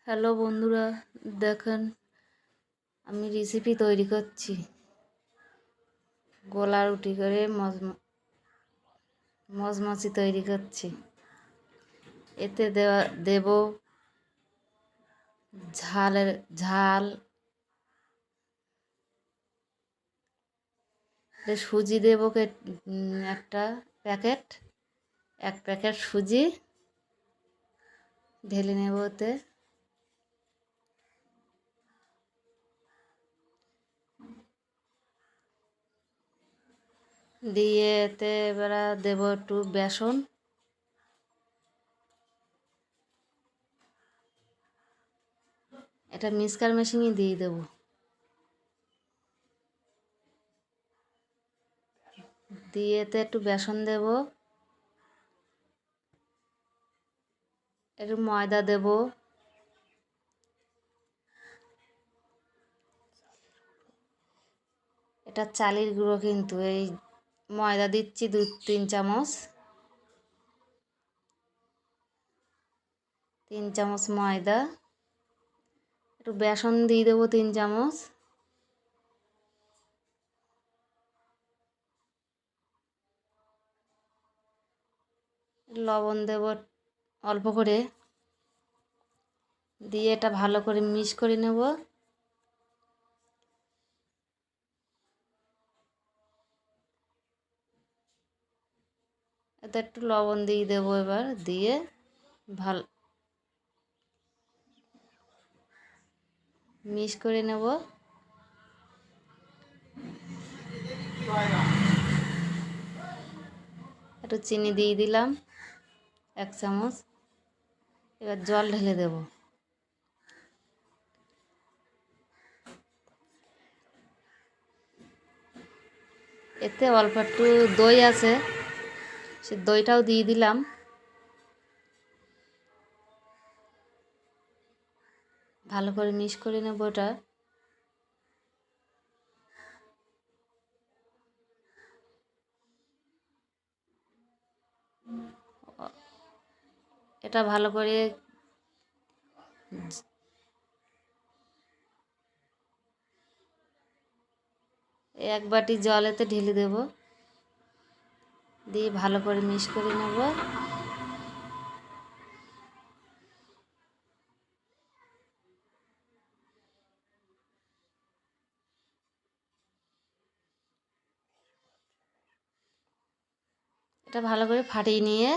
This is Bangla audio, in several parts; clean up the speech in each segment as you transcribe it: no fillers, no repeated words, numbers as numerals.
হ্যালো বন্ধুরা, দেখেন আমি রেসিপি তৈরি করছি। গোলা রুটি করে মজমাছি তৈরি করছি। এতে দেব ঝাল সুজি দেব একটা প্যাকেট, এক প্যাকেট সুজি ঢেলে নেব ওতে। দিয়ে এতে এবার দেব একটু বেসন, এটা মিক্সচার মেশিনে দিয়ে দেব। দিয়ে এতে একটু বেসন দেব, একটু ময়দা দেব, এটা চালের গুঁড়ো, কিন্তু এই ময়দা দিচ্ছি 2-3 চামচ, 3 চামচ ময়দা, একটু বেসন দিয়ে দেবো 3 চামচ, লবণ দেব অল্প করে, দিয়ে এটা ভালো করে মিক্স করে নেব। এতে একটু লবণ দিয়ে দেবো, এবার দিয়ে ভালো মিক্স করে নেব। একটু চিনি দিয়ে দিলাম 1 চামচ, এবার জল ঢেলে দেব। এতে অল্প একটু দই আছে, সে দইটাও দিয়ে দিলাম। ভালো করে মিক্স করে নেব ওটা। এটা ভালো করে এক বাটি জল এতে ঢেলে দেব, দিয়ে ভালো করে মিক্স করে নেব। এটা ভালো করে ফাটিয়ে নিয়ে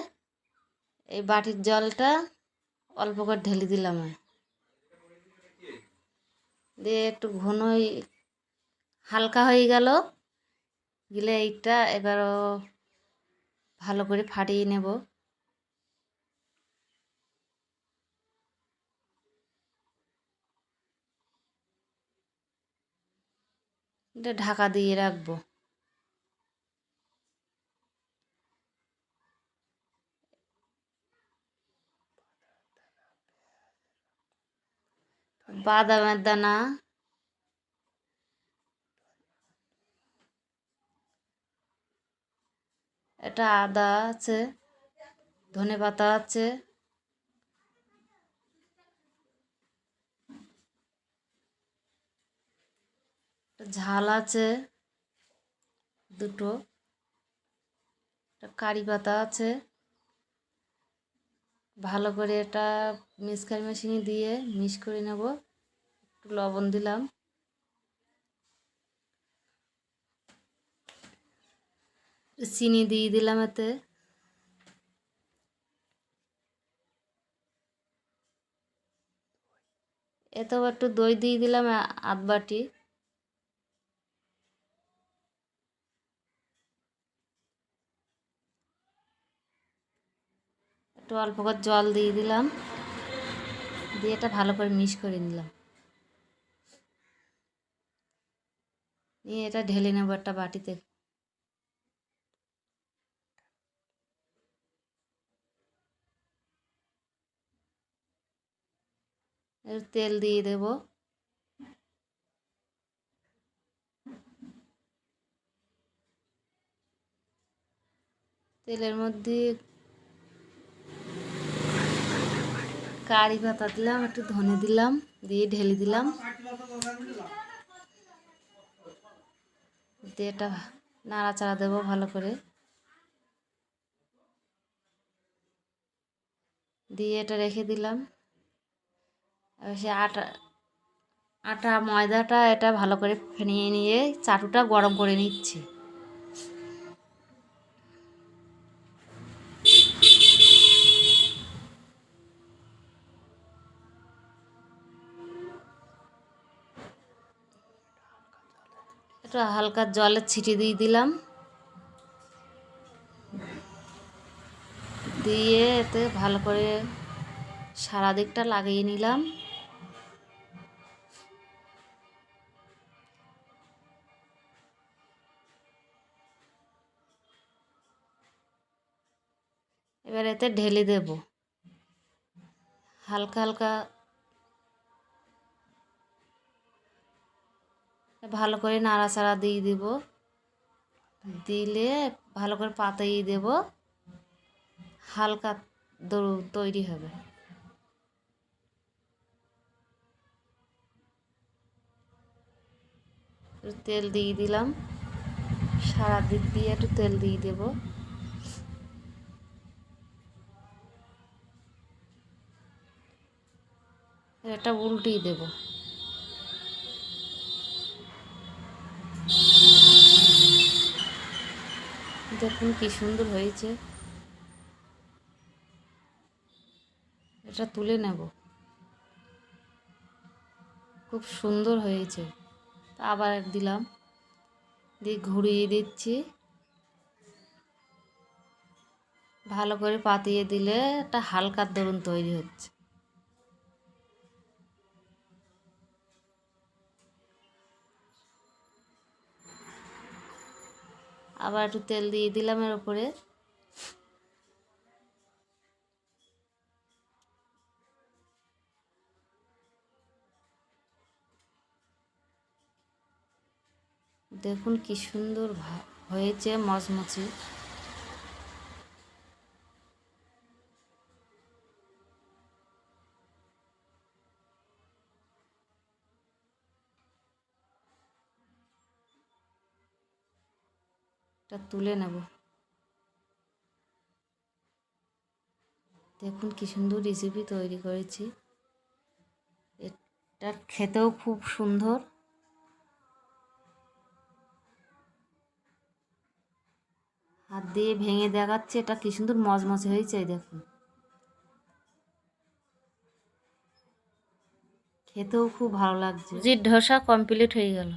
এই বাটির জলটা অল্প করে ঢেলে দিলাম, দিয়ে একটু ঘন হালকা হয়ে গেল, গেলে এইটা এবারও ভালো করে ফাটিয়ে নেব। এটা ঢাকা দিয়ে রাখবো। বাদামের দানা, এটা আদা আছে, ধনেপাতা আছে, ঝাল আছে দুটো, কারি পাতা আছে। ভালো করে এটা মিক্সচার মেশিনে দিয়ে মিক্স করে নেব। একটু লবণ দিলাম, চিনি দিয়ে দিলাম এতে, এতেও একটু দই দিয়ে দিলাম 1/2 বাটি। একটু অল্প করে জল দিয়ে দিলাম, দিয়ে এটা ভালো করে মিক্স করে নিলাম। নিয়ে এটা ঢেলে নেব একটা বাটিতে। তেল দিয়ে দেব, তেলের মধ্যে কারি পাতা দিলাম, একটু ধনে দিলাম, দিয়ে ঢেলে দিলাম, দিয়ে এটা নাড়াচাড়া দেবো ভালো করে, দিয়ে এটা রেখে দিলাম। এবার সে আটা ময়দাটা এটা ভালো করে ফেনিয়ে নিয়ে চাটুটা গরম করে নিচ্ছি। একটু হালকা জলের ছিটি দিয়ে দিলাম, দিয়ে এতে ভালো করে সারা দিকটা লাগিয়ে নিলাম। এবার এতে ঢেলে দেব, হালকা হালকা ভালো করে নাড়াচাড়া দিয়ে দেব, দিলে ভালো করে পাতিয়ে দেব, হালকা তৈরি হবে। তেল দিয়ে দিলাম, সারা দিক দিয়ে একটু তেল দিয়ে দেব। এটা উল্টিয়ে দেব। দেখুন কি সুন্দর হয়েছে। এটা তুলে নেব, খুব সুন্দর হয়েছে। আবার দিলাম, দিয়ে ঘুরিয়ে দিচ্ছি, ভালো করে পাতিয়ে দিলে একটা হালকা দরুন তৈরি হচ্ছে। আবার একটু তেল দিয়ে দিলাম এর উপরে, দেখুন কি সুন্দর হয়েছে, মচমচে। এটা তুলে নেব। দেখুন কি সুন্দর রেসিপি তৈরি করেছি। এটা খেতেও খুব সুন্দর। হাত দিয়ে ভেঙে দেখাচ্ছে, এটা কি সুন্দর মচমচে হয়েছে। দেখুন, খেতেও খুব ভালো লাগছে। সুজির ধোসা কমপ্লিট হয়ে গেল।